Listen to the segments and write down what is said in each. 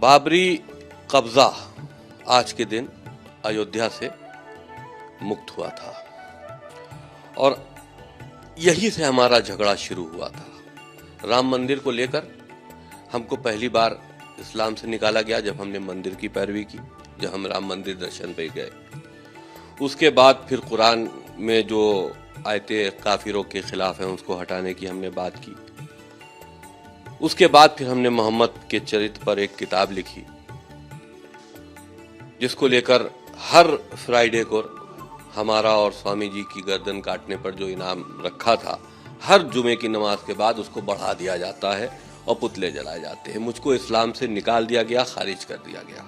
बाबरी कब्जा आज के दिन अयोध्या से मुक्त हुआ था और यही से हमारा झगड़ा शुरू हुआ था। राम मंदिर को लेकर हमको पहली बार इस्लाम से निकाला गया जब हमने मंदिर की पैरवी की, जब हम राम मंदिर दर्शन पे गए। उसके बाद फिर कुरान में जो आयतें काफिरों के खिलाफ हैं उसको हटाने की हमने बात की। उसके बाद फिर हमने मोहम्मद के चरित्र पर एक किताब लिखी जिसको लेकर हर फ्राइडे को हमारा और स्वामी जी की गर्दन काटने पर जो इनाम रखा था, हर जुमे की नमाज के बाद उसको बढ़ा दिया जाता है और पुतले जलाए जाते हैं। मुझको इस्लाम से निकाल दिया गया, खारिज कर दिया गया।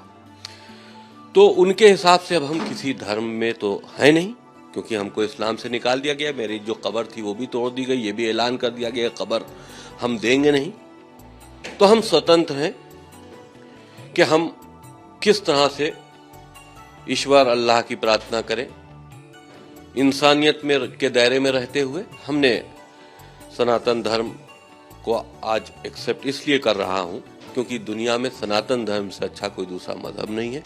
तो उनके हिसाब से अब हम किसी धर्म में तो है नहीं, क्योंकि हमको इस्लाम से निकाल दिया गया। मेरी जो कब्र थी वो भी तोड़ दी गई, ये भी ऐलान कर दिया गया कब्र हम देंगे नहीं। तो हम स्वतंत्र हैं कि हम किस तरह से ईश्वर अल्लाह की प्रार्थना करें। इंसानियत में के दायरे में रहते हुए हमने सनातन धर्म को आज एक्सेप्ट इसलिए कर रहा हूं क्योंकि दुनिया में सनातन धर्म से अच्छा कोई दूसरा मजहब नहीं है।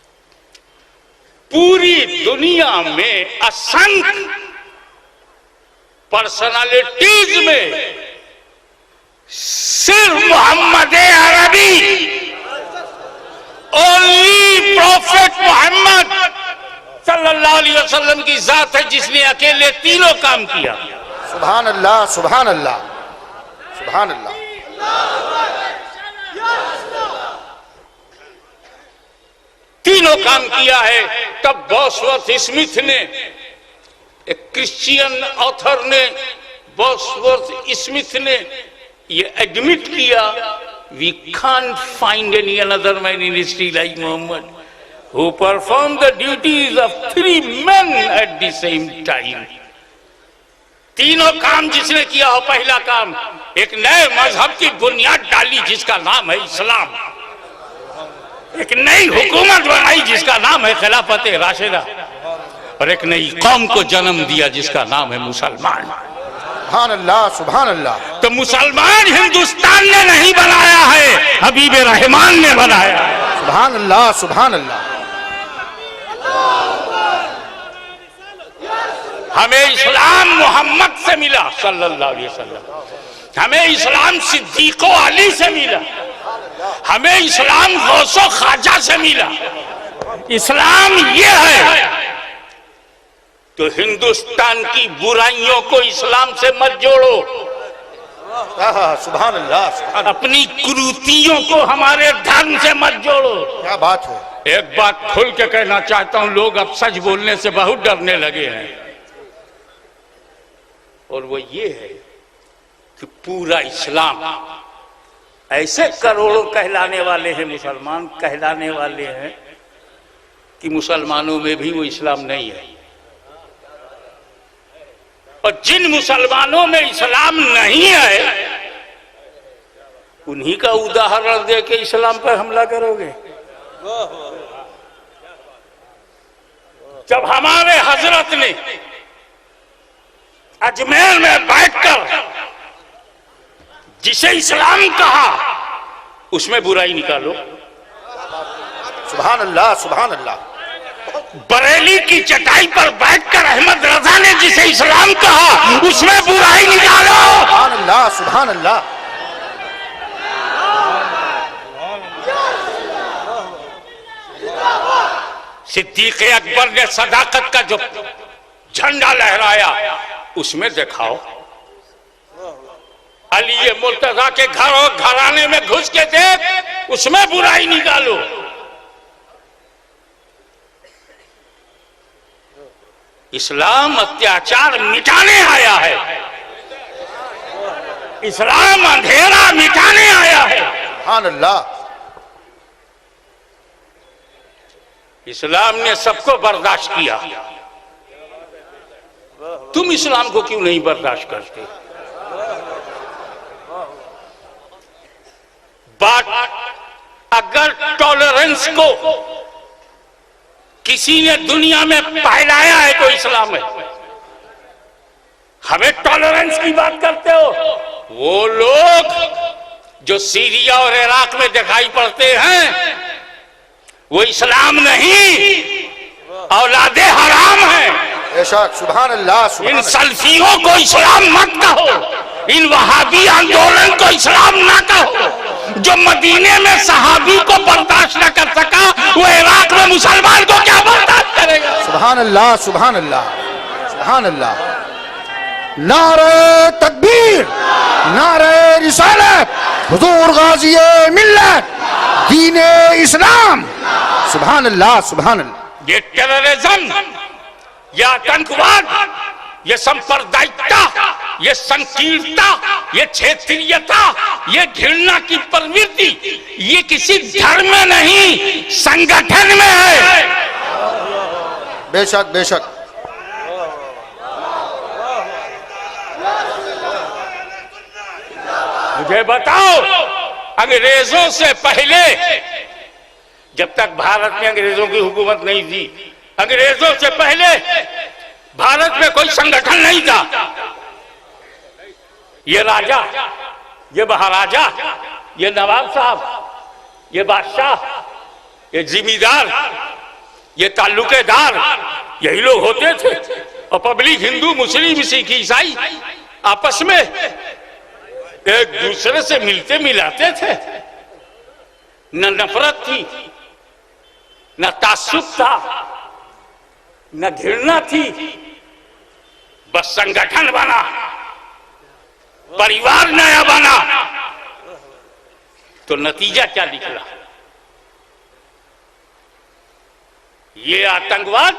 पूरी दुनिया में असंख्य पर्सनालिटीज में सिर्फ मोहम्मद अरबी, ओनली प्रॉफिट मोहम्मद सल्लल्लाहु अलैहि वसल्लम की जात है जिसने अकेले तीनों काम किया। सुभान अल्लाह, सुभान अल्लाह, सुभान अल्लाह। तीनों काम किया है। तब बॉसवर्थ स्मिथ ने, एक क्रिश्चियन ऑथर ने, बॉसवर्थ स्मिथ ने ये एडमिट किया, we can't find any another man in history like Muhammad who performed the duties of 3 men at the same time। तीनों काम जिसने किया हो, पहला काम एक नए मजहब की बुनियाद डाली जिसका नाम है इस्लाम, एक नई हुकूमत बनाई जिसका नाम है खिलाफत राशिदा, और एक नई कौम को जन्म दिया जिसका नाम है मुसलमान। सुभान अल्लाह, सुभान अल्लाह। तो मुसलमान हिंदुस्तान ने नहीं बनाया है, हबीब रहमान ने बनाया है। सुभान अल्लाह, सुभान अल्लाह। हमें इस्लाम मोहम्मद से मिला सल्लल्लाहु अलैहि वसल्लम, हमें इस्लाम सिद्दीक़ो अली से मिला, हमें इस्लाम गौसो ख्वाजा से मिला। इस्लाम ये है। तो हिंदुस्तान की बुराइयों को इस्लाम से मत जोड़ो, सुभान अल्लाह, सुभान। अपनी कुरीतियों को हमारे धर्म से मत जोड़ो। क्या बात है। एक बात खुल के कहना चाहता हूं, लोग अब सच बोलने से बहुत डरने लगे हैं, और वो ये है कि पूरा इस्लाम, ऐसे करोड़ों कहलाने वाले हैं मुसलमान, कहलाने वाले हैं कि मुसलमानों में भी वो इस्लाम नहीं है। और जिन मुसलमानों में इस्लाम नहीं है उन्हीं का उदाहरण दे के इस्लाम पर हमला करोगे। जब हमारे हजरत ने अजमेर में बैठकर जिसे इस्लाम कहा उसमें बुराई निकालो। सुभान अल्लाह, सुभान अल्लाह। बरेली की चटाई पर बैठकर अहमद रजा ने जिसे इस्लाम कहा उसमें बुराई निकालो। सुभान अल्लाह, सुभान अल्लाह। सिद्दीक़ अकबर ने सदाकत का जो झंडा लहराया उसमें दिखाओ। अली मुर्तजा के घर और घराने में घुस के देख, उसमें बुराई निकालो। इस्लाम अत्याचार मिटाने आया है, इस्लाम अंधेरा मिटाने आया है। सुभान अल्लाह। इस्लाम ने सबको बर्दाश्त किया, तुम इस्लाम को क्यों नहीं बर्दाश्त करते? बात अगर टॉलरेंस को किसी ने दुनिया में फैलाया है तो इस्लाम है। हमें टॉलरेंस की बात करते हो, वो लोग जो सीरिया और इराक में दिखाई पड़ते हैं वो इस्लाम नहीं, औलादे हराम है। बेशक, सुभान अल्लाह, सुभान इन अल्लाह। सल्फियों को इस्लाम मत कहो, इन वहाबी आंदोलन को इस्लाम ना कहो। जो मदीने में सहाबी को बर्दाश्त न कर सका, वो इराक में मुसलमान को क्या बर्दाश्त करेगा? सुभान अल्लाह, सुभान अल्लाह, सुभान अल्लाह। नारे तकबीर, नारे रिसालत, हुजूर गाज़िए मिल्लत, दीने इस्लाम। सुभान अल्लाह, सुभान अल्लाह। ये टेररिज्म, ये आतंकवाद, ये सांप्रदायिकता, ये संकीर्णता, ये क्षेत्रीयता, ये घृणा की प्रवृत्ति, ये किसी धर्म में नहीं, संगठन में है। बेशक, बेशक। मुझे बताओ, अंग्रेजों से पहले, जब तक भारत में अंग्रेजों की हुकूमत नहीं थी, अंग्रेजों से पहले भारत में कोई संगठन नहीं था। ये राजा, ये महाराजा, ये नवाब साहब, ये बादशाह, ये जिम्मेदार, ये ताल्लुकेदार, यही लोग होते थे। और पब्लिक हिंदू, मुस्लिम, सिख, ईसाई आपस में एक दूसरे से मिलते मिलाते थे। न नफरत थी, न तासुब था, न घृणा थी, बस संगठन बना, परिवार नया बना। तो नतीजा क्या निकला? ये आतंकवाद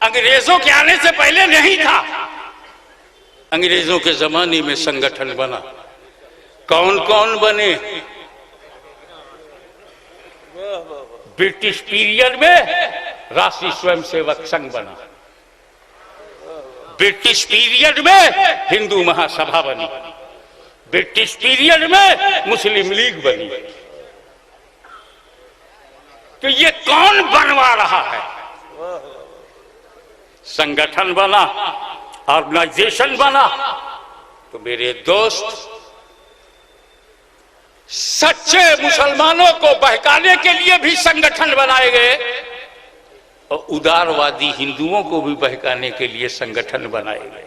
अंग्रेजों के आने से पहले नहीं था, अंग्रेजों के जमाने में संगठन बना। कौन कौन बने? ब्रिटिश पीरियड में राष्ट्रीय स्वयंसेवक संघ बना, ब्रिटिश पीरियड में हिंदू महासभा बनी, ब्रिटिश पीरियड में मुस्लिम लीग बनी। तो ये कौन बनवा रहा है? संगठन बना, ऑर्गेनाइजेशन बना। तो मेरे दोस्त, सच्चे मुसलमानों को बहकाने के लिए भी संगठन बनाए गए और उदारवादी हिंदुओं को भी बहकाने के लिए संगठन बनाए गए।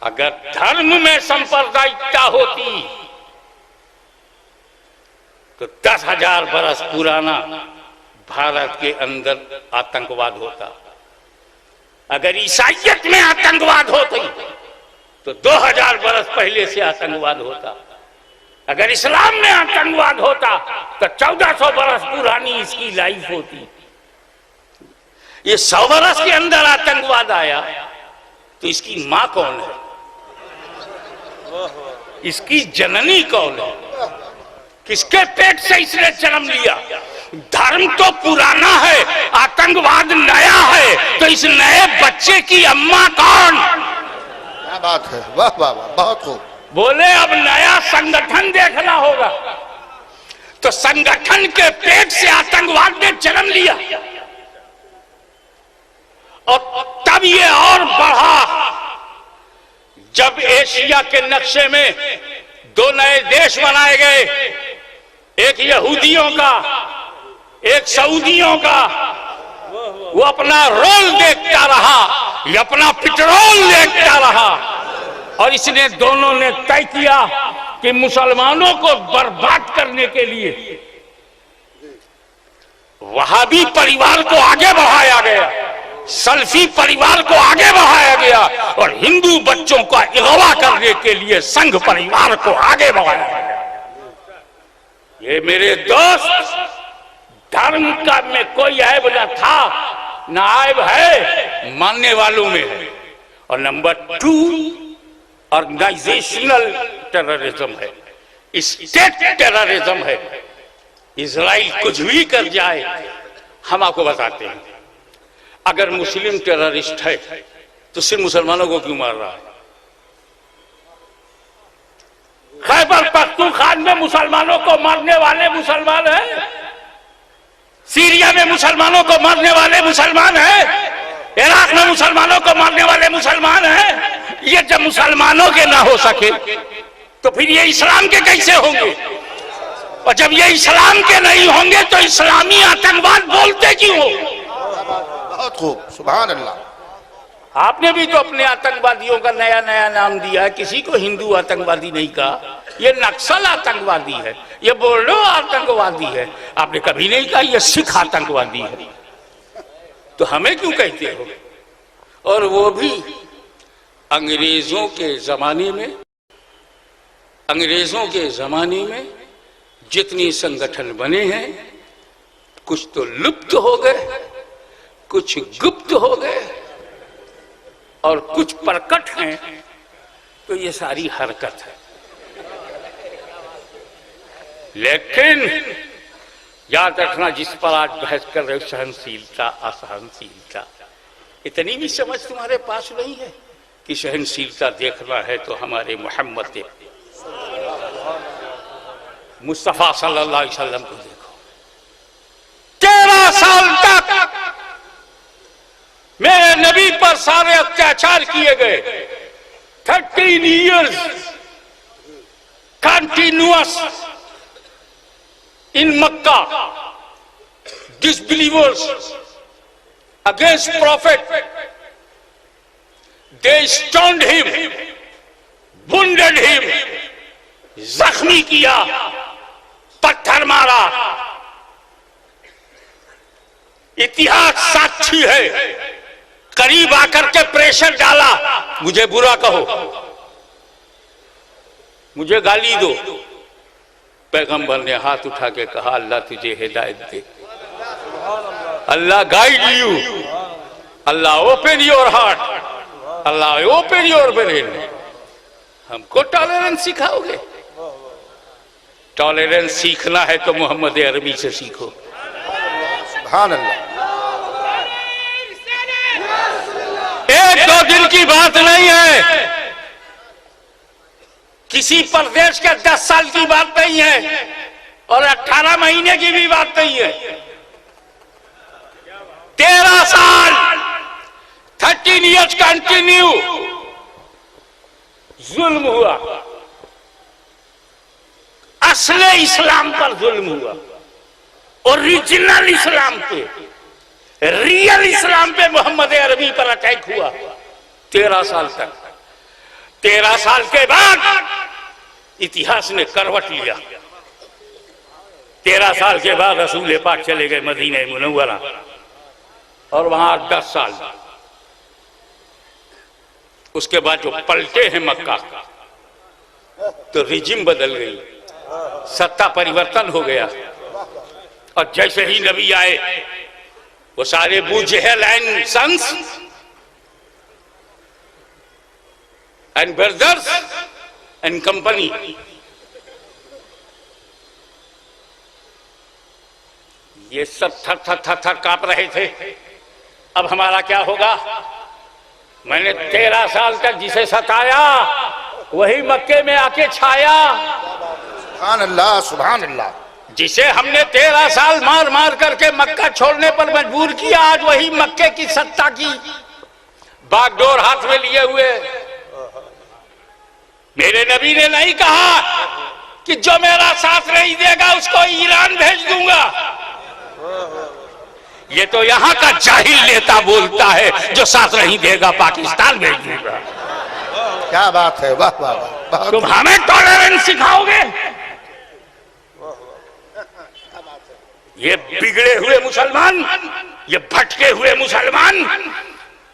अगर धर्म में सांप्रदायिकता होती तो 10,000 बरस पुराना भारत के अंदर आतंकवाद होता। अगर ईसाइयत में आतंकवाद होती तो 2000 बरस पहले से आतंकवाद होता। अगर इस्लाम में आतंकवाद होता तो 1400 बरस पुरानी इसकी लाइफ होती। ये 100 बरस के अंदर आतंकवाद आया तो इसकी मां कौन है? इसकी जननी कौन है? किसके पेट से इसने जन्म लिया? धर्म तो पुराना है, आतंकवाद नया है, तो इस नए बच्चे की अम्मा कौन? क्या बात है, वाह वाह वाह, बहुत खूब। बोले अब नया संगठन देखना होगा। तो संगठन के पेट से आतंकवाद ने जन्म लिया और तब ये और बढ़ा जब एशिया के नक्शे में 2 नए देश बनाए गए, एक यहूदियों का, एक सऊदियों का। वो अपना रोल देखता रहा, ये अपना पेट्रोल देखता रहा और इसने दोनों ने तय किया कि मुसलमानों को बर्बाद करने के लिए वहाबी परिवार को आगे बढ़ाया गया, सल्फी परिवार को आगे बढ़ाया गया और हिंदू बच्चों का अगवा करने के लिए संघ परिवार को आगे बढ़ाया गया। ये मेरे दोस्त, धर्म का में कोई ऐब न था, न ऐब है, मानने वालों में है। और नंबर 2 ऑर्गेनाइजेशनल टेररिज्म है, स्टेट टेररिज्म है। इजराइल कुछ भी कर जाए, हम आपको बताते हैं। अगर मुस्लिम टेररिस्ट है तो सिर्फ मुसलमानों को क्यों मार रहा है? खैबर पख्तूनख्वा में मुसलमानों को मारने वाले मुसलमान हैं, सीरिया में मुसलमानों को मारने वाले मुसलमान हैं, इराक में मुसलमानों को मारने वाले मुसलमान हैं। ये जब मुसलमानों के ना हो सके तो फिर ये इस्लाम के कैसे होंगे? और जब ये इस्लाम के नहीं होंगे तो इस्लामी आतंकवाद बोलते क्यों हो? बहुत खूब, सुभान अल्लाह। आपने भी तो अपने आतंकवादियों का नया नया नाम दिया है, किसी को हिंदू आतंकवादी नहीं कहा। ये नक्सल आतंकवादी है, ये बोर्डो आतंकवादी है, आपने कभी नहीं कहा ये सिख आतंकवादी है। तो हमें क्यों कहते हो? और वो भी अंग्रेजों के जमाने में। अंग्रेजों के जमाने में जितने संगठन बने हैं, कुछ तो लुप्त हो गए, कुछ गुप्त हो गए और कुछ प्रकट हैं। तो ये सारी हरकत है। लेकिन याद रखना, जिस पर आज बहस कर रहे हो, सहनशीलता असहनशीलता, इतनी भी समझ तुम्हारे पास नहीं है कि सहनशीलता देखना है तो हमारे मोहम्मद मुस्तफा सल्लल्लाहु अलैहि वसल्लम को देखो। 13 साल तक मेरे नबी पर सारे अत्याचार किए गए। 13 years continuous in Makkah, disbelievers against Prophet, they stoned him, wounded him, जख्मी किया, पत्थर मारा। इतिहास साक्षी है। करीब आकर के प्रेशर डाला, मुझे बुरा कहो, मुझे गाली दो। पैगंबर ने हाथ उठा के कहा, अल्लाह तुझे हिदायत दे, Allah guide you, Allah open your heart, Allah open your brain. हमको टॉलरेंस सिखाओगे? टॉलरेंस सीखना है तो मोहम्मद अरबी से सीखो। सुभान अल्लाह। एक दो दिन की बात नहीं है, किसी प्रदेश के 10 साल की बात नहीं है और 18 महीने की भी बात नहीं है। 13 साल 13 years कंटिन्यू जुल्म हुआ। असले इस्लाम पर जुल्म हुआ, ओरिजिनल इस्लाम पे, रियल इस्लाम पे मोहम्मद अरबी पर अटैक हुआ 13 साल तक। 13 साल के बाद इतिहास ने करवट लिया। 13 साल के बाद रसूल पाक चले गए मदीना मुनव्वरा और वहां 10 साल। उसके बाद जो पलटे हैं मक्का, तो रिजिम बदल गई, सत्ता परिवर्तन हो गया। और जैसे ही नबी आए, वो सारे Abu Jahl and sons and brothers and company, ये सब थर थर थर थर कांप रहे थे। अब हमारा क्या होगा? मैंने 13 साल तक जिसे सताया वही मक्के में आके छाया। सुभान अल्लाह, सुभान अल्लाह। जिसे हमने 13 साल मार मार करके मक्का छोड़ने पर मजबूर किया, आज वही मक्के की सत्ता की बागडोर हाथ में लिए हुए। मेरे नबी ने नहीं कहा कि जो मेरा साथ नहीं देगा उसको ईरान भेज दूंगा। ये तो यहां का जाहिल नेता बोलता है, जो साथ नहीं देगा पाकिस्तान भेज दूंगा। क्या बात है, वाह वाह वाह। तुम हमें टॉलरेंस सिखाओगे? ये बिगड़े हुए मुसलमान, ये भटके हुए मुसलमान,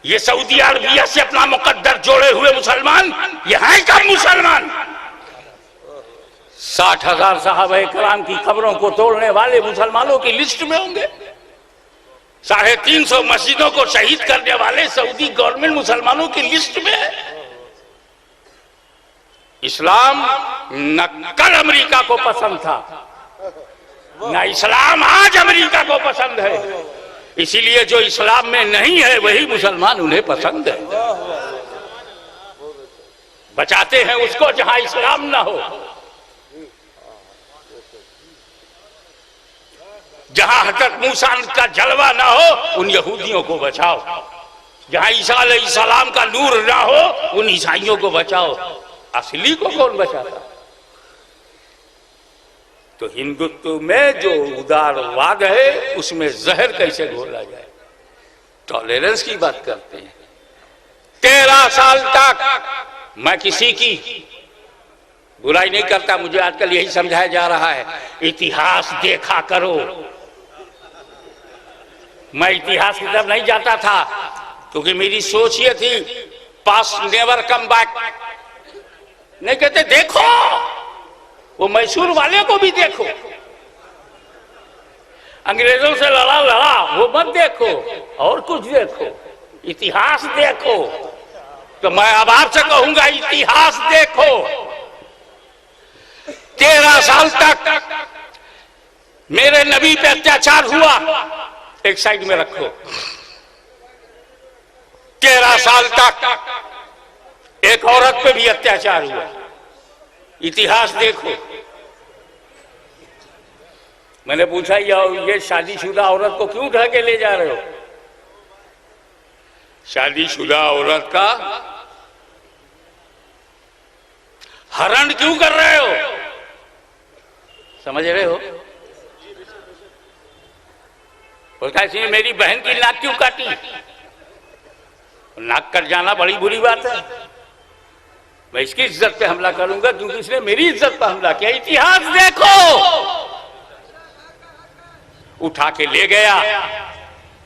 ये सऊदी अरबिया से अपना मुकद्दर जोड़े हुए मुसलमान, ये हैं कब मुसलमान? 60,000 साहबे कराम की कब्रों को तोड़ने वाले मुसलमानों की लिस्ट में होंगे। 350 मस्जिदों को शहीद करने वाले सऊदी गवर्नमेंट मुसलमानों की लिस्ट में। इस्लाम न कल अमेरिका को पसंद था, न इस्लाम आज अमेरिका को पसंद है। इसीलिए जो इस्लाम में नहीं है वही मुसलमान उन्हें पसंद है। बचाते हैं उसको जहां इस्लाम ना हो, जहां हजरत मूसा का जलवा ना हो उन यहूदियों को बचाओ, जहां ईसा अलैहिस्सलाम का नूर ना हो उन ईसाइयों को बचाओ। असली को कौन बचाता? तो हिंदुत्व में जो उदारवाद है उसमें जहर कैसे घोला जाए, टॉलरेंस की बात करते हैं। 13 साल तक मैं किसी की बुराई नहीं करता, मुझे आजकल यही समझाया जा रहा है इतिहास देखा करो। मैं इतिहास की तरफ नहीं जाता था क्योंकि मेरी सोच ये थी पास्ट नेवर कम बैक। नहीं कहते देखो, वो मैसूर वाले को भी देखो, अंग्रेजों से लड़ा वो मत देखो, और कुछ देखो, इतिहास देखो। तो मैं अब आपसे कहूंगा इतिहास देखो। 13 साल तक मेरे नबी पे अत्याचार हुआ, एक साइड में रखो। 13 साल तक एक औरत पे भी अत्याचार हुआ, इतिहास देखो। मैंने पूछा ये शादीशुदा औरत को क्यों उठा के ले जा रहे हो? शादीशुदा औरत का हरण क्यों कर रहे हो? समझ रहे हो? बोलता है मेरी बहन की नाक क्यों काटी? नाक कट जाना बड़ी बुरी बात है। मैं इसकी इज्जत पे हमला करूंगा क्योंकि इसने मेरी इज्जत पे हमला किया। इतिहास देखो। उठा के ले गया,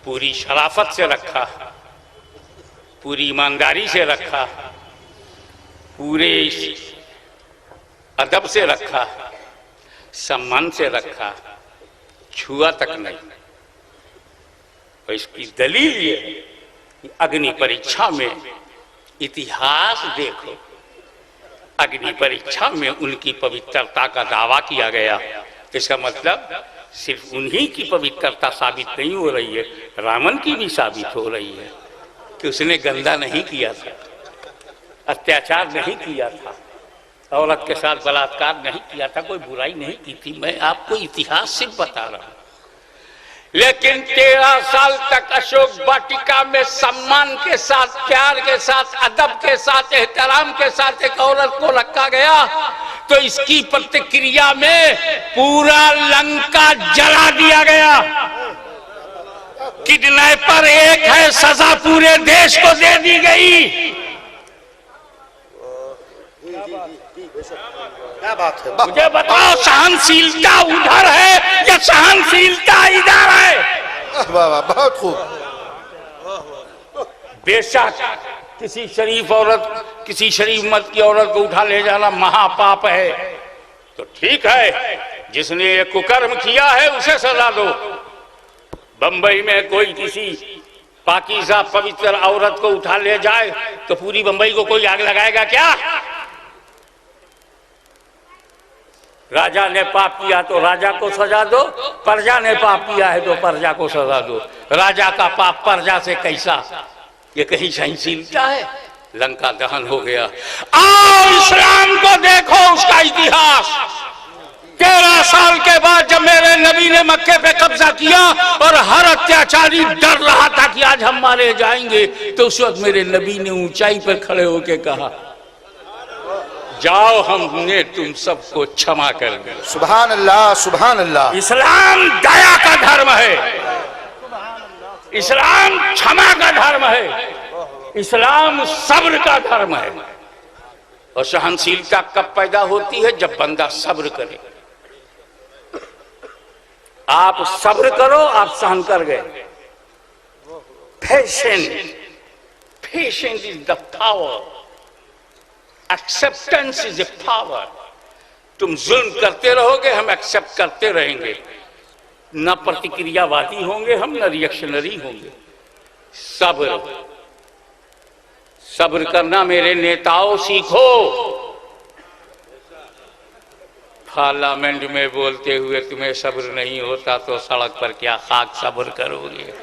पूरी शराफत से रखा, पूरी ईमानदारी से रखा, पूरे अदब से रखा, सम्मान से रखा, छुआ तक नहीं। और इसकी दलील ये कि अग्नि परीक्षा में इतिहास देखो। अग्नि परीक्षा में उनकी पवित्रता का दावा किया गया, इसका मतलब सिर्फ उन्हीं की पवित्रता साबित नहीं हो रही है, रावण की भी साबित हो रही है कि उसने गंदा नहीं किया था, अत्याचार नहीं किया था, औरत के साथ बलात्कार नहीं किया था, कोई बुराई नहीं की थी। मैं आपको इतिहास से बता रहा हूं। लेकिन 13 साल तक अशोक वाटिका में सम्मान के साथ, प्यार के साथ, अदब के साथ, एहतराम के साथ एक औरत को रखा गया, तो इसकी प्रतिक्रिया में पूरा लंका जला दिया गया। किडनैपर एक है, सजा पूरे देश को दे दी गई। क्या बात है? मुझे बताओ सहनशीलता उधर है या सहनशीलता इधर है? वाह वाह, बहुत खूब। बेशक किसी शरीफ औरत, किसी शरीफ मत की औरत को उठा ले जाना महापाप है, तो ठीक है, जिसने ये कुकर्म किया है उसे सजा दो। बंबई में कोई किसी पाकीज़ा पवित्र औरत को उठा ले जाए तो पूरी बंबई को कोई आग लगाएगा क्या? राजा ने पाप किया तो राजा को सजा दो, प्रजा ने पाप किया है तो प्रजा को सजा दो। राजा का पाप प्रजा से कैसा? ये कहीं सहनशीलता है? लंका दहन हो गया। आओ इस्लाम को देखो, उसका इतिहास। 13 साल के बाद जब मेरे नबी ने मक्के पे कब्जा किया और हर अत्याचारी डर रहा था कि आज हम मारे जाएंगे, तो उस वक्त मेरे नबी ने ऊंचाई पर खड़े होकर कहा, जाओ हमने तुम सबको क्षमा कर दिया। सुभान अल्लाह, सुभान अल्लाह। इस्लाम दया का धर्म है, इस्लाम क्षमा का धर्म है, इस्लाम सब्र का धर्म है। और सहनशीलता कब पैदा होती है? जब बंदा सब्र करे। आप सब्र करो, आप सहन कर गए। Patient, patient is the power, acceptance is a power. तुम जुल्म करते रहोगे, हम एक्सेप्ट करते रहेंगे। न प्रतिक्रियावादी होंगे हम, न रिएक्शनरी होंगे। सब्र, सब्र करना मेरे नेताओं सीखो। पार्लियामेंट में बोलते हुए तुम्हें सब्र नहीं होता तो सड़क पर क्या खाक सब्र करोगे?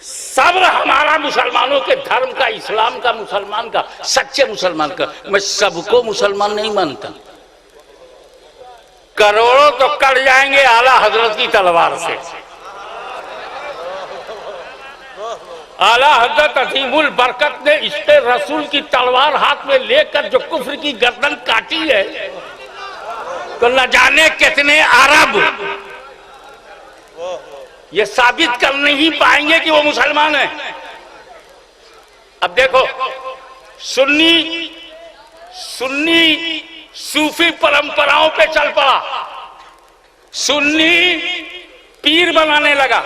सब्र हमारा मुसलमानों के धर्म का, इस्लाम का, मुसलमान का, सच्चे मुसलमान का। मैं सबको मुसलमान नहीं मानता। करोड़ों तो कट जाएंगे आला हजरत की तलवार से, आला हजरत अजीमुल बरकत ने इश्क़े रसूल की तलवार हाथ में लेकर जो कुफ्र की गर्दन काटी है, तो न जाने कितने अरब ये साबित कर नहीं पाएंगे कि वो मुसलमान है। अब देखो, सुन्नी सूफी परंपराओं पे चल पड़ा, सुन्नी पीर बनाने लगा,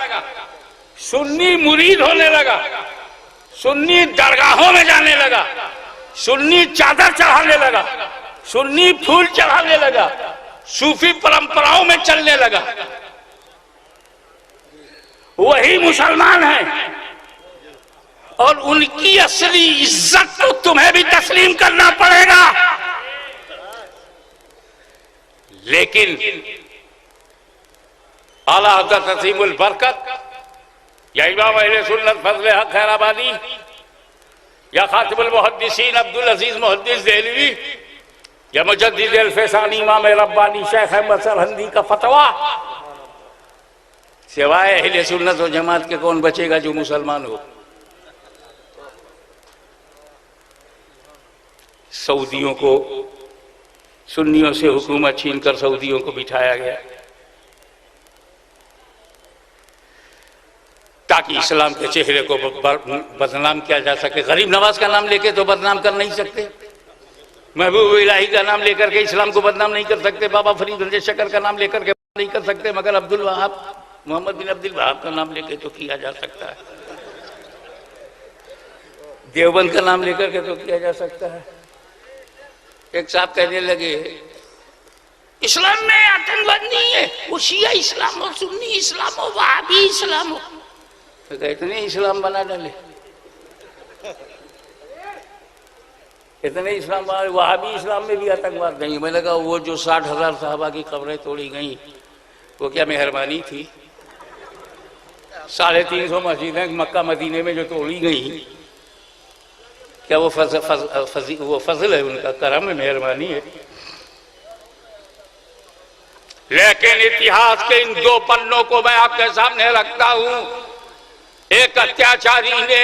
सुन्नी मुरीद होने लगा, सुन्नी दरगाहों में जाने लगा, सुन्नी चादर चढ़ाने लगा, सुन्नी फूल चढ़ाने लगा, सूफी परंपराओं में चलने लगा। वही मुसलमान है और उनकी असली इज्जत को तुम्हें भी तस्लीम करना पड़ेगा। लेकिन आला हज़रत अज़ीमुल बरकत या इमाम अहले सुन्नत फज़ल हक खैराबादी या खातिमुल मुहद्दिसीन अब्दुल अजीज मुहद्दिस देहलवी या मुजद्दिद अल-फैसानी इमाम रब्बानी शेख अहमद सरहंदी का फतवा, सिवाय अहले सुन्नत व जमात के कौन बचेगा जो मुसलमान हो। सऊदियों को, सुन्नियों से हुकूमत छीनकर सऊदियों को बिठाया गया ताकि इस्लाम के चेहरे को बदनाम किया जा सके। गरीब नवाज का नाम लेके तो बदनाम कर नहीं सकते, महबूब इलाही का नाम लेकर के इस्लाम को बदनाम नहीं कर सकते, बाबा फरीद रंजे शकर का नाम लेकर के नहीं कर सकते, मगर अब्दुल वहाब, मोहम्मद बिन अब्दुल वहाब का नाम लेके तो किया जा सकता है, देवबंद का नाम लेकर के तो किया जा सकता है। एक साहब कहने लगे इस्लाम में आतंकवाद नहीं है, वो शिया इस्लाम हो, सुन्नी इस्लाम हो, वहाबी इस्लाम हो, तो इतने इस्लाम बना डाले, इतने इस्लाम, वहाबी इस्लाम में भी आतंकवाद नहीं। मैंने कहा वो जो 60,000 साहबा की कब्रें तोड़ी गई वो क्या मेहरबानी थी? 350 मस्जिदें मक्का मदीने में जो तोड़ी गई, क्या वो फजल है उनका, करम है, मेहरबानी है? लेकिन इतिहास के इन दो पन्नों को मैं आपके सामने रखता हूं। एक अत्याचारी ने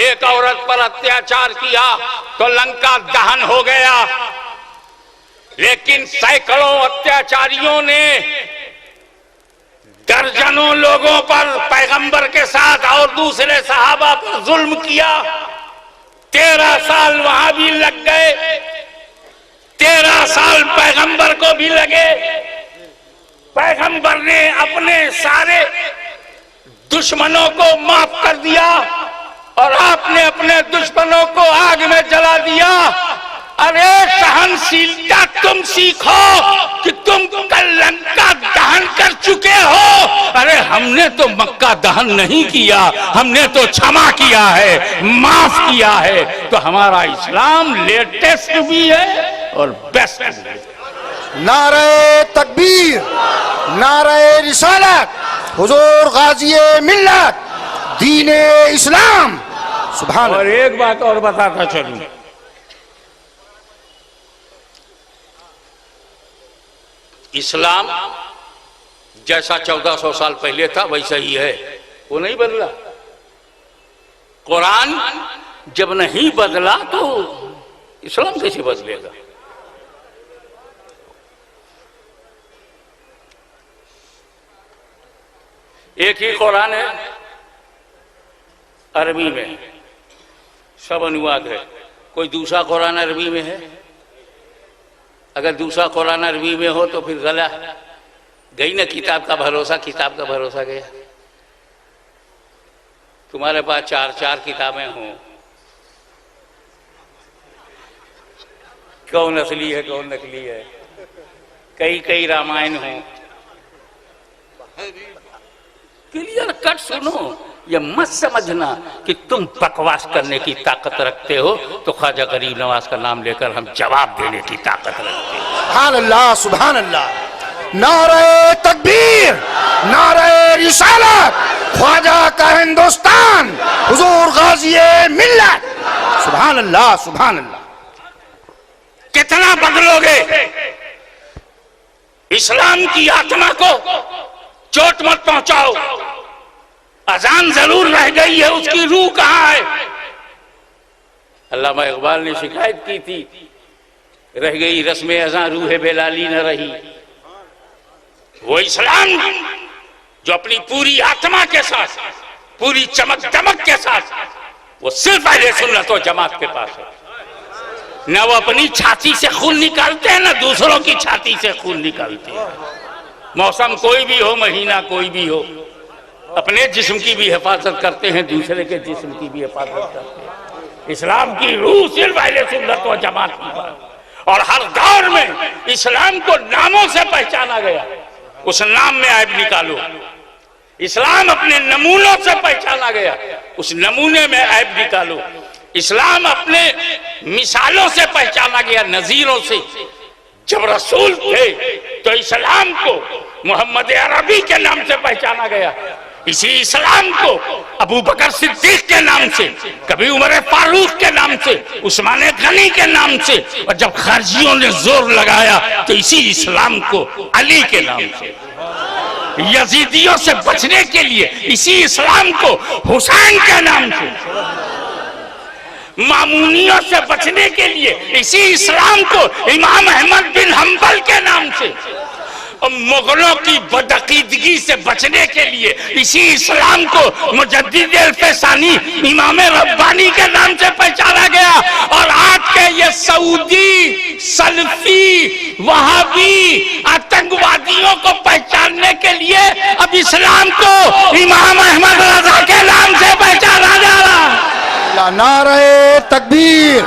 एक औरत पर अत्याचार किया तो लंका दहन हो गया, लेकिन सैकड़ों अत्याचारियों ने दर्जनों लोगों पर पैगंबर के साथ और दूसरे सहाबा पर जुल्म किया। 13 साल वहां भी लग गए, 13 साल पैगंबर को भी लगे। पैगंबर ने अपने सारे दुश्मनों को माफ कर दिया और आपने अपने दुश्मनों को आग में जला दिया। अरे सहनशीलता तुम सीखो कि तुम कल लंका दहन कर चुके हो। अरे हमने तो मक्का दहन नहीं किया, हमने तो क्षमा किया है, माफ किया है। तो हमारा इस्लाम लेटेस्ट भी है और बेस्ट भी है। नारे तकबीर, नारे रिसालत, हुजूर गाज़ी मिल्लत, दीने इस्लाम, सुभान। और एक बात और बताता चलूं, इस्लाम जैसा 1400 साल पहले था वैसा ही है, वो नहीं बदला। कुरान जब नहीं बदला तो इस्लाम कैसे बदलेगा? एक ही कुरान है, अरबी में सब अनुवाद है। कोई दूसरा कुरान अरबी में है? अगर दूसरा कुरान अरबी में हो तो फिर गला गई ना किताब का भरोसा, किताब का भरोसा गया। तुम्हारे पास 4-4 किताबें हों, कौन असली है कौन नकली है, कई रामायण हों, क्लियर कट सुनो। ये मत समझना कि तुम बकवास करने की ताकत रखते हो तो ख्वाजा गरीब नवाज का नाम लेकर हम जवाब देने की ताकत रखते हैं। सुभान अल्लाह, सुभान अल्लाह। नारे तकबीर, नारे रिसालत, ख्वाजा का हिंदुस्तान, हुजूर गाज़ी मिल्लत, सुभान अल्लाह, सुभान अल्लाह। कितना बदलोगे? इस्लाम की आत्मा को चोट मत पहुंचाओ। अजान जरूर रह गई है, उसकी रूह कहां है? अल्लामा इकबाल ने शिकायत की थी, रह गई रस्म अजान रूह बेलाली न रही। वो इस्लाम जो अपनी पूरी आत्मा के साथ, पूरी चमक दमक के साथ, वो सिर्फ अहले सुन्नत व जमात के पास है। न वो अपनी छाती से खून निकालते हैं, न दूसरों की छाती से खून निकालते हैं। मौसम कोई भी हो, महीना कोई भी हो, अपने जिस्म की भी हिफाजत करते हैं, दूसरे के जिस्म की भी हिफाजत करते हैं। इस्लाम की रूह सिर्फ अहले सुन्नत व जमात की बात। और हर दौर में इस्लाम को नामों से पहचाना गया, उस नाम में ऐब निकालो। इस्लाम अपने नमूनों से पहचाना गया, उस नमूने में ऐब निकालो। इस्लाम अपने मिसालों से पहचाना गया, नजीरों से। जब रसूल थे तो इस्लाम को मोहम्मद अरबी के नाम से पहचाना गया, इसी इस्लाम को अबू बकर सिद्दीक के नाम से, कभी उमर फारूक के नाम से, उस्मान गनी के नाम से, और जब खारजियों ने जोर लगाया तो इसी इस्लाम को अली के नाम से। यजीदियों से बचने के लिए इसी इस्लाम को हुसैन के नाम से, मामूनियों से बचने के लिए इसी इस्लाम को इमाम अहमद बिन हंबल के नाम से, और मुगलों की बदअकीदगी से बचने के लिए इसी इस्लाम को मुजद्दिद अल-फसानी इमाम रब्बानी के नाम से पहचाना गया। और आज के ये सऊदी सल्फी वहाबी आतंकवादियों को पहचानने के लिए अब इस्लाम को इमाम अहमद रजा के नाम से पहचाना जा रहा है। नारे तकबीर,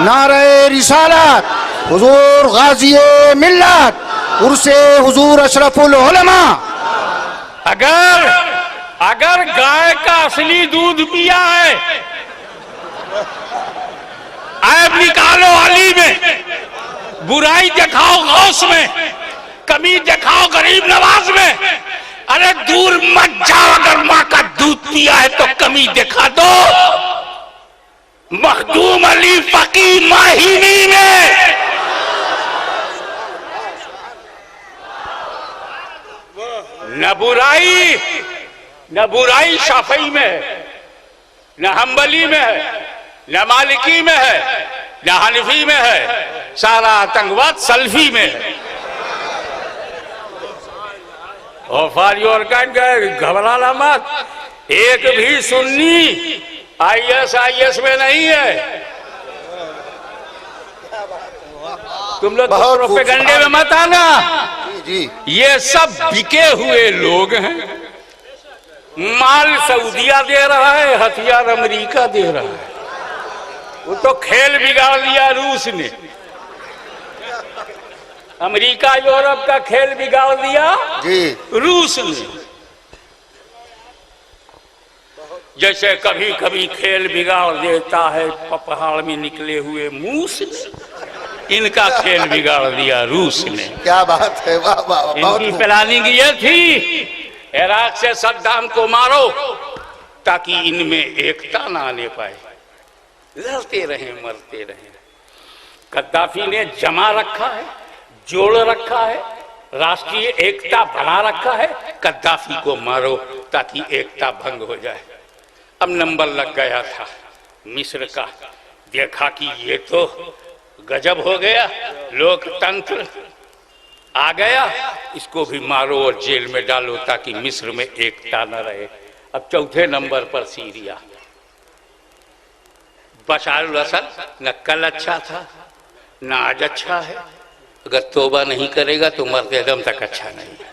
नारे रिसालत, हुजूर गाजी मिल्लत, उर्से हुजूर अशरफुल उलमा। अगर गाय का असली दूध पिया है, ऐब निकालो अली में, बुराई दिखाओ गौस में, कमी दिखाओ गरीब नवाज में। अरे दूर मत जाओ, अगर माँ का दूध पिया है तो कमी दिखा दो मखदूम अली फकीर माहिनी में। न बुराई शाफई में है, न हम्बली में है, न मालिकी में है, न हनफी में है, सारा आतंकवाद सल्फी में है। और फॉर योर काइंड, घबराना मत, एक भी सुन्नी ISIS में नहीं है। तुम लोग प्रोपेगेंडे में मत आना। जी, ये सब बिके हुए लोग हैं। माल सऊदिया दे रहा है, हथियार अमेरिका दे रहा है। वो तो खेल बिगाड़ दिया रूस ने, अमेरिका यूरोप का खेल बिगाड़ दिया जी, रूस ने। जैसे कभी कभी खेल बिगाड़ देता है पहाड़ में निकले हुए मूस, इनका खेल बिगाड़ दिया रूस ने। क्या बात है, वाह वाह। इनकी प्लानिंग ये थी, इराक से सद्दाम को मारो ताकि इनमें एकता ना आने पाए, लड़ते रहे मरते रहे। गद्दाफी ने जमा रखा है, जोड़ रखा है, राष्ट्रीय एकता बना रखा है। गद्दाफी को मारो ताकि एकता भंग हो जाए। अब नंबर लग गया था मिस्र का, देखा कि ये तो गजब हो गया, लोकतंत्र आ गया, इसको भी मारो और जेल में डालो ताकि मिस्र में एकता न रहे। अब चौथे नंबर पर सीरिया। बशार अल असद न कल अच्छा था न आज अच्छा है। अगर तौबा नहीं करेगा तो मरते दम तक अच्छा नहीं है।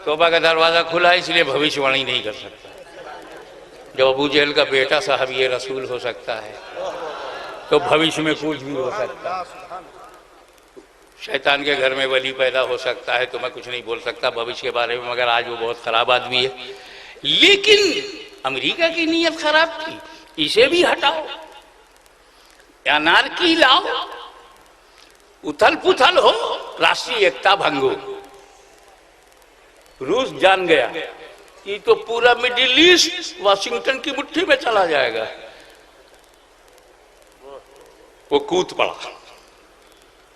तौबा का दरवाजा खुला है, इसलिए भविष्यवाणी नहीं कर सकता। जब अबू जहल का बेटा साहब ये रसूल हो सकता है तो भविष्य में कुछ भी हो सकता है। शैतान के घर में वली पैदा हो सकता है, तो मैं कुछ नहीं बोल सकता भविष्य के बारे में, मगर आज वो बहुत खराब आदमी है। लेकिन अमेरिका की नीयत खराब थी, इसे भी हटाओ, अनारकी लाओ, उथल पुथल हो, राष्ट्रीय एकता भंगो। रूस जान गया कि तो पूरा मिडिल ईस्ट वाशिंगटन की मुट्ठी में चला जाएगा। वो कूद पड़ा,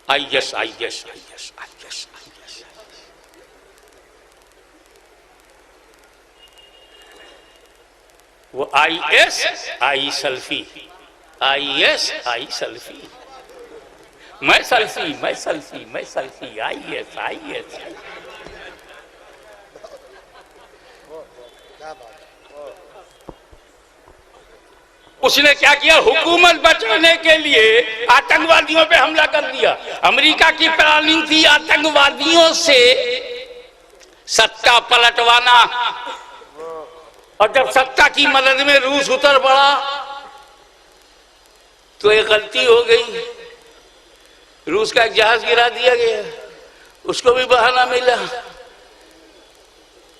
IS IS IS IS IS। वो IS I selfie, IS I selfie, मैं सेल्फी, मैं सेल्फी, मैं सेल्फी, IS। उसने क्या किया? हुकूमत बचाने के लिए आतंकवादियों पे हमला कर दिया। अमेरिका की प्लानिंग थी आतंकवादियों से सत्ता पलटवाना, और जब सत्ता की मदद में रूस उतर पड़ा तो एक गलती हो गई, रूस का एक जहाज गिरा दिया गया, उसको भी बहाना मिला।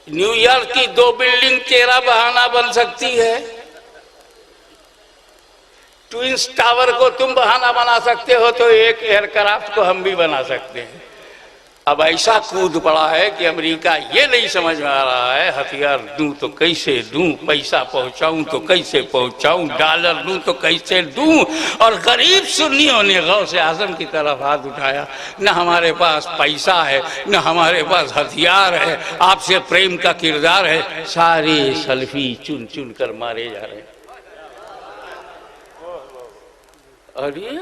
न्यूयॉर्क की 2 बिल्डिंग 13 बहाना बन सकती है, ट्विंस टावर को तुम बहाना बना सकते हो, तो एक एयरक्राफ्ट को हम भी बना सकते हैं। अब ऐसा कूद पड़ा है कि अमेरिका ये नहीं समझ में आ रहा है हथियार दूं तो कैसे दूं, पैसा पहुंचाऊं तो कैसे पहुंचाऊं, डॉलर दूं तो कैसे दूं। और गरीब सुन्नियों ने गौसे आजम की तरफ हाथ उठाया, न हमारे पास पैसा है, न हमारे पास हथियार है, आपसे प्रेम का किरदार है। सारे सल्फी चुन चुन कर मारे जा रहे हैं। और ये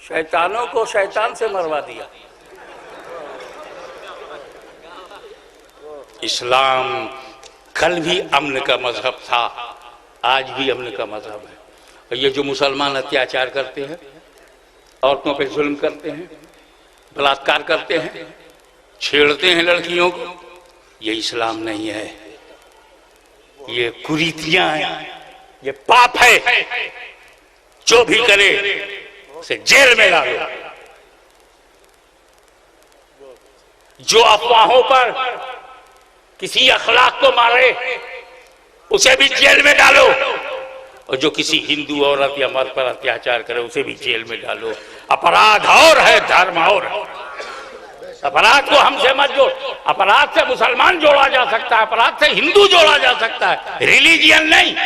शैतानों को शैतान से मरवा दिया। इस्लाम कल भी अमन का मजहब था, आज भी अमन का मजहब है। और ये जो मुसलमान अत्याचार करते हैं, औरतों पे जुल्म करते हैं, बलात्कार करते हैं, छेड़ते हैं लड़कियों को, ये इस्लाम नहीं है, ये कुरीतियां हैं, ये पाप है। जो भी करे उसे जेल में डालो। जो अफवाहों पर किसी अखलाक को मारे उसे भी जेल में डालो, और जो किसी हिंदू औरत या मर्द पर अत्याचार करे उसे भी जेल में डालो। अपराध और है, धर्म और है। अपराध को हमसे मत जोड़। अपराध से मुसलमान जोड़ा जा सकता है, अपराध से हिंदू जोड़ा जा सकता है, रिलीजियन नहीं।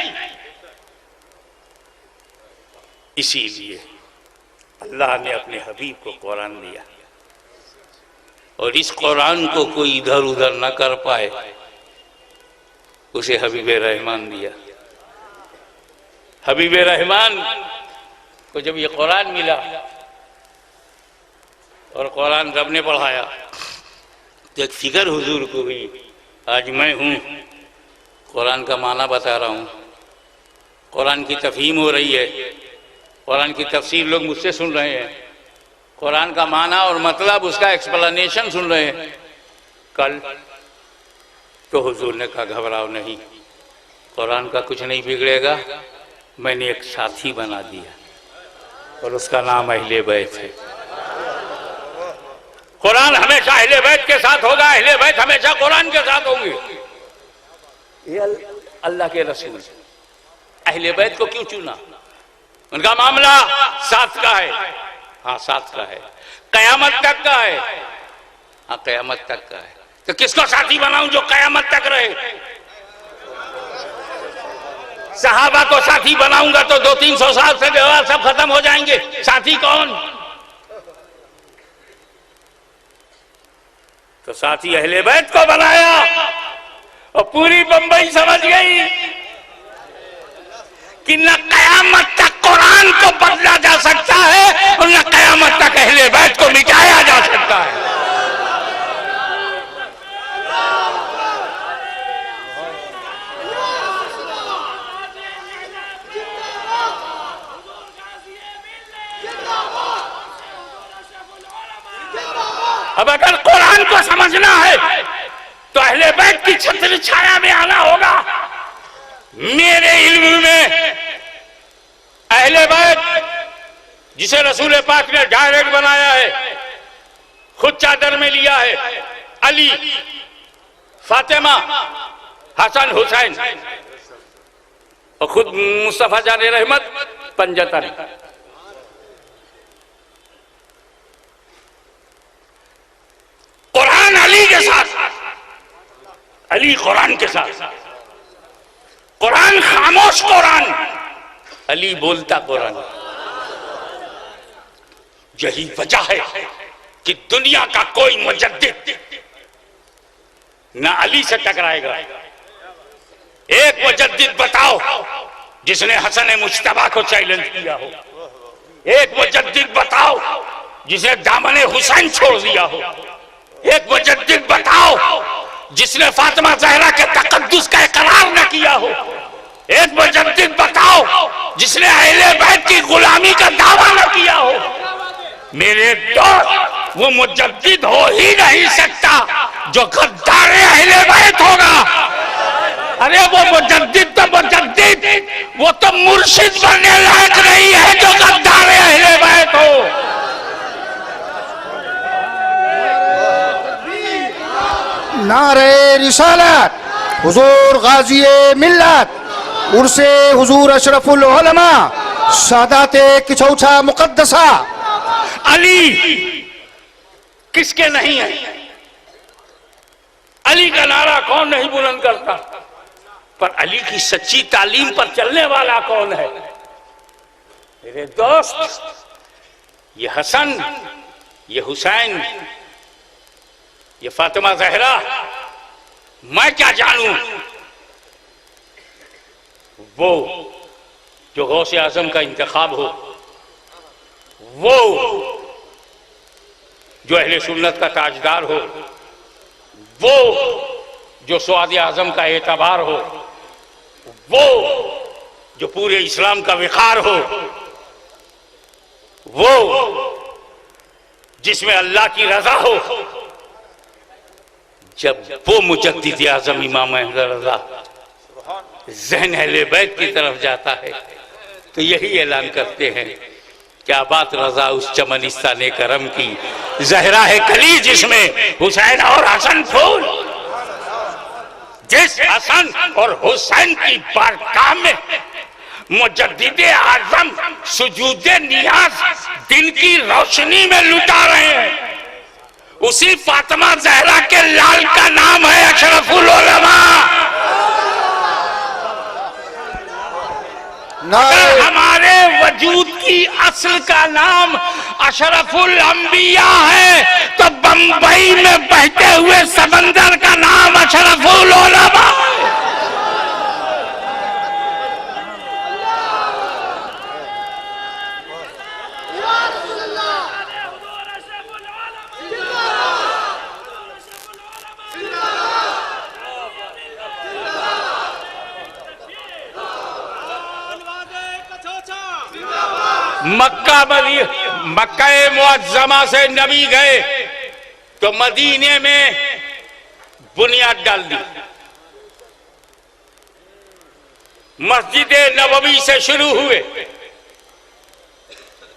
इसीलिए अल्लाह ने अपने हबीब को कुरान दिया, और इस कुरान को कोई इधर उधर न कर पाए उसे हबीब रहमान दिया। हबीब रहमान को जब ये कुरान मिला और कुरान रब ने पढ़ाया तो एक फिक्र हुजूर को हुई, आज मैं हूँ कुरान का माना बता रहा हूँ, कुरान की तफहीम हो रही है, कुरान की तफसीर लोग मुझसे सुन रहे हैं, कुरान का माना और मतलब उसका एक्सप्लेनेशन सुन रहे हैं। कल तो हुजूर ने कहा घबराओ नहीं, कुरान का कुछ नहीं बिगड़ेगा, मैंने एक साथी बना दिया और उसका नाम अहले बैत है। कुरान हमेशा अहले बैत के साथ होगा, अहले बैत हमेशा कुरान के साथ होंगे। ये अल्लाह के रसूल अहले बैत को क्यों चुना? उनका मामला साथ का है, हाँ साथ का है, कयामत तक का है, हाँ कयामत तक का है। तो किसको साथी बनाऊं जो कयामत तक रहे? सहाबा को साथी बनाऊंगा तो 200-300 साल से व्यवहार सब खत्म हो जाएंगे, साथी कौन? तो साथी अहले बैत को बनाया और पूरी बंबई समझ गई कि न कयामत तक कुरान को बदला जा सकता है और न कयामत तक अहले बैत को मिटाया जा सकता है। अब अगर कुरान को समझना है तो अहले बैत की छत्र छाया में आना होगा। मेरे इल्म में अहले बैत जिसे रसूल पाक ने डायरेक्ट बनाया है, खुद चादर में लिया है, अली, फातिमा, हसन, हुसैन और खुद मुस्तफा जान रहमत पंजतन। कुरान अली के साथ, अली कुरान के साथ, कुरान खामोश कुरान, अली बोलता कुरान। यही वजह है कि दुनिया का कोई मुजद्दिद ना अली से टकराएगा एक मुजद्दिद बताओ जिसने हसन मुश्तबा को चैलेंज किया हो। एक मुजद्दिद बताओ जिसने दामन हुसैन छोड़ दिया हो। एक मुजद्दिद बताओ जिसने फातिमा ज़हरा के तकद्दुस का इकरार न किया हो। एक मुजद्दिद बताओ जिसने अहले बैत की गुलामी का दावा न किया हो। मेरे दोस्त, वो मुजद्दिद हो ही नहीं सकता जो गद्दार अहले बैत होगा। अरे वो मुजद्दिद तो मुजद्दिद, वो तो मुर्शिद बनने लायक नहीं है जो गद्दार अहले बैत हो। नारे रिसालत हुजूर गाजी मिल्लत उर्से हुजूर अशरफुल उलमा सादाते किचौछा मुकद्दसा। अली किसके नहीं है? अली का नारा कौन नहीं बुलंद करता? पर अली की सच्ची तालीम पर चलने वाला कौन है? मेरे दोस्त, ये हसन, ये हुसैन, ये फातिमा ज़हरा, मैं क्या जानूं? वो जो गौसे आजम का इंतखाब हो, वो जो अहले सुन्नत का ताजदार हो, वो जो स्वाद आजम का एतबार हो, वो जो पूरे इस्लाम का विकार हो, वो जिसमें अल्लाह की रजा हो। जब वो मुजद्दिद आजम इमाम अहमद रजा ज़हन अहले बैत की तरफ जाता है तो यही ऐलान करते हैं, क्या बात रजा उस चमनिस्ताने करम की, ज़हरा है कली जिसमें हुसैन और हसन फूल। जिस हसन और हुसैन की बारगाह में मुजद्दिद आजम सुजूदे नियाज दिन की रोशनी में लुटा रहे हैं, उसी फातिमा ज़हरा के लाल का नाम है अशरफुल उलमा। अगर हमारे वजूद की असल का नाम अशरफुल अंबिया है तो बंबई में बहते हुए समंदर का नाम अशरफुल उलमा है। मक्का मुअज्जमा से नबी गए तो मदीने में बुनियाद डाल दी। मस्जिद नबवी से शुरू हुए,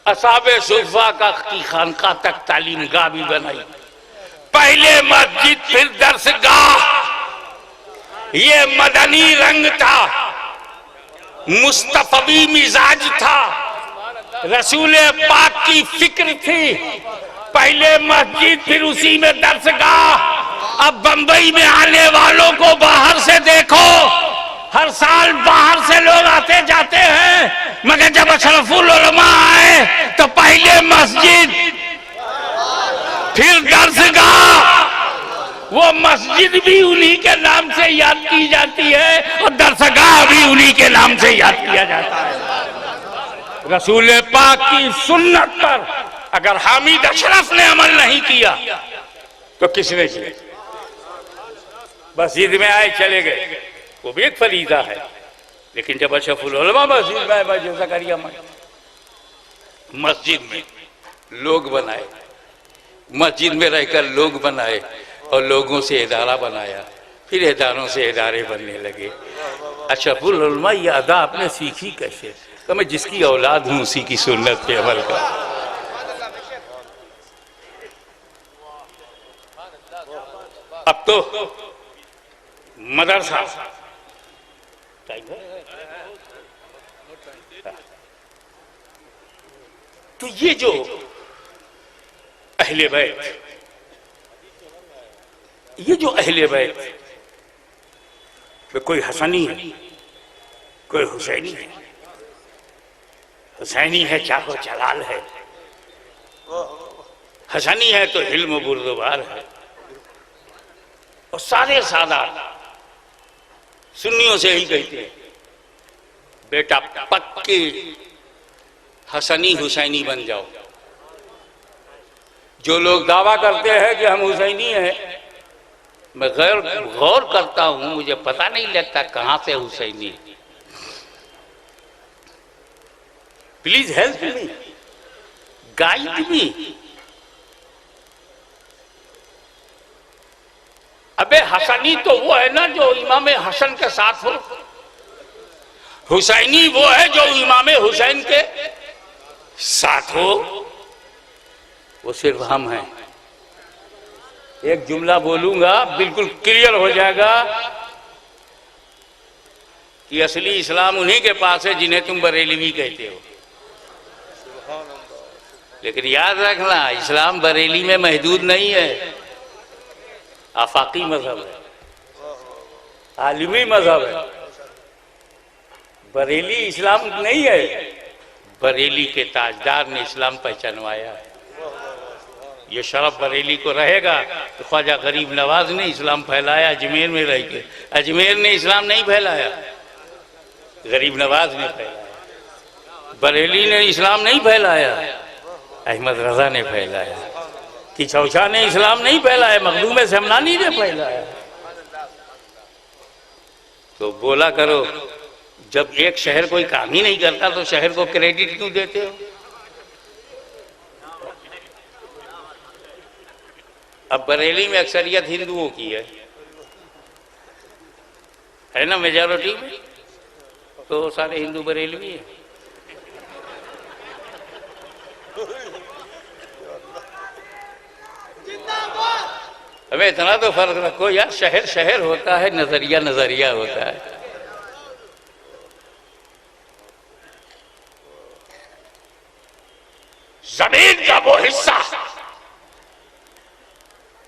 असहाबे सुफ़ा की खानका तक तालीमगाह भी बनाई। पहले मस्जिद फिर दरसगाह। ये मदनी रंग था, मुस्तफवी मिजाज था, रसूल पाक की फिक्र थी। पहले मस्जिद फिर उसी में दरसगाह। अब बंबई में आने वालों को बाहर से देखो, हर साल बाहर से लोग आते जाते हैं, मगर जब अशरफुल उलमा आए तो पहले मस्जिद फिर दरसगाह। वो मस्जिद भी उन्हीं के नाम से याद की जाती है और दरसगाह भी उन्हीं के नाम से याद किया जाता है। रसूल पाक की सुन्नत पर अगर हामिद अशरफ ने अमल नहीं किया तो किसने किया? मस्जिद में आए चले गए, वो भी एक फरीदा है। लेकिन जब अशरफुल उलमा मस्जिद में आए, मस्जिद में लोग बनाए, मस्जिद में रहकर लोग बनाए और लोगों से इदारा बनाया, फिर इदारों से इदारे बनने लगे। अशरफुल उलमा ये अदा आपने सीखी कैसे? तो मैं जिसकी औलाद हूं उसी की सुन्नत पे अमल कर। अब तो मदरसा तो ये जो अहले बैत, ये जो अहले बैत, कोई हसनी है, कोई हुसैनी है। हुसैनी है चाहो जलाल है, हसनी है तो हिल्म बुर्दबार है, और सारे सादात सुन्नियों से ही कहते हैं बेटा पक्के हसनी हुसैनी बन जाओ। जो लोग दावा करते हैं कि हम हुसैनी हैं, मैं गौर करता हूं, मुझे पता नहीं लगता कहां से Husaini. Please help me, guide me. अबे हसनी तो वो है ना जो इमाम हसन के साथ हो, हुसैनी वो है जो इमाम हुसैन के साथ हो। वो सिर्फ हम हैं। एक जुमला बोलूंगा बिल्कुल क्लियर हो जाएगा कि असली इस्लाम उन्हीं के पास है जिन्हें तुम बरेलवी कहते हो। लेकिन याद रखना, इस्लाम बरेली में महदूद नहीं है, आफाकी मजहब है, आलिमी मजहब है। बरेली इस्लाम नहीं है, बरेली के ताजदार ने इस्लाम पहचानवाया है। ये शरफ बरेली को रहेगा। तो ख्वाजा गरीब नवाज ने इस्लाम फैलाया अजमेर में रह के। अजमेर ने इस्लाम नहीं फैलाया, गरीब नवाज ने फैलाया। बरेली ने इस्लाम नहीं फैलाया, अहमद रजा ने फैलाया। किचौछा ने इस्लाम नहीं फैलाया, मखदूम समनानी ने फैलाया। तो बोला करो, जब एक शहर कोई काम ही नहीं करता तो शहर को क्रेडिट क्यों देते हो? अब बरेली में अक्सरियत हिंदुओं की है ना, मेजॉरिटी में, तो सारे हिंदू बरेलवी हैं। अबे इतना तो फर्क रखो यार, शहर शहर होता है, नजरिया नजरिया होता है। जमीन का वो हिस्सा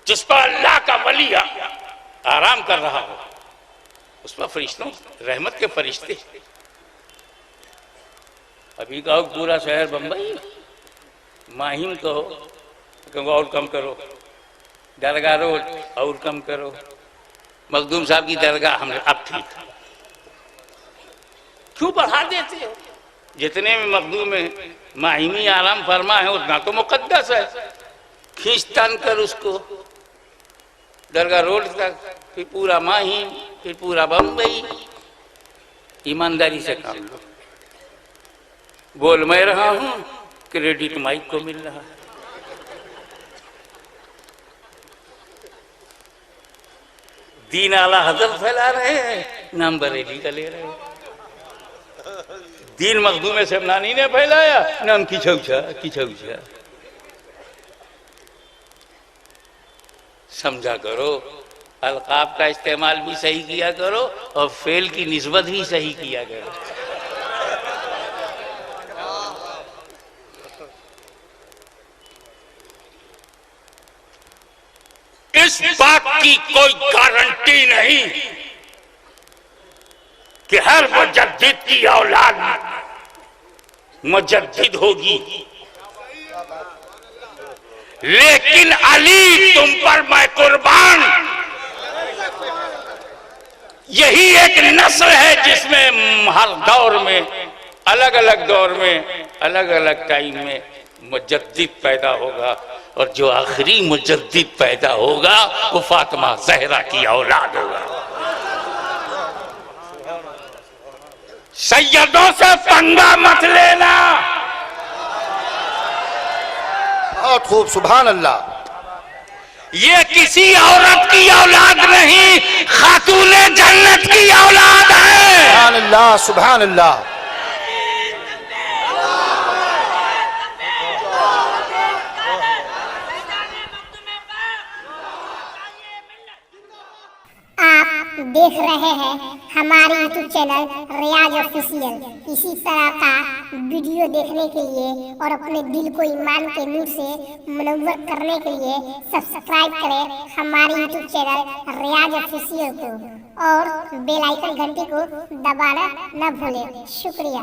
जिस पर अल्लाह का वली आराम कर रहा हो, उस पर फरिश्तों, रहमत के फरिश्ते। अभी कहो पूरा शहर बंबई, माहिम कहो और कम करो, दरगाह रोड और कम करो, मखदूम साहब की दरगाह हम अब ठीक, क्यों बढ़ा देते हो? जितने में मखदूम में माहिमी आराम फरमा है उतना तो मुकद्दस है। खींचतान कर उसको दरगाह रोड तक, फिर पूरा माहिम, फिर पूरा बम्बई। ईमानदारी से काम लो। बोल मैं रहा हूं, क्रेडिट माइक को मिल रहा है। दीन आला हजरत फैला रहे हैं, नाम बरेली का ले रहे हैं। दीन मखदूम समनानी ने फैलाया, नाम किचौछा किचौछा। समझा करो, अलकाब का इस्तेमाल भी सही किया करो और फेल की निस्बत भी सही किया करो। इस बात की कोई गारंटी नहीं कि हर मुजद्दिद की औलाद मुजद्दिद होगी, लेकिन अली तुम पर मैं कुर्बान, यही एक नस्ल है जिसमें हर दौर में, अलग अलग दौर में, अलग अलग टाइम में मुजद्दिद पैदा होगा। और जो आखिरी मुजद्दिद पैदा होगा वो फातिमा ज़हरा की औलाद होगा। सैयदों से पंगा मत लेना। बहुत खूब, सुभान अल्लाह। ये किसी औरत की औलाद नहीं, खातूने जन्नत की औलाद है। सुभान अल्लाह, सुभान अल्लाह। देख रहे हैं हमारे यूट्यूब चैनल रियाज ऑफिशियल। इसी तरह का वीडियो देखने के लिए और अपने दिल को ईमान के नूर से मुनव्वर करने के लिए सब्सक्राइब करें हमारे यूट्यूब चैनल रियाज ऑफिशियल को और बेल आइकन घंटी को दबाना न भूलें। शुक्रिया।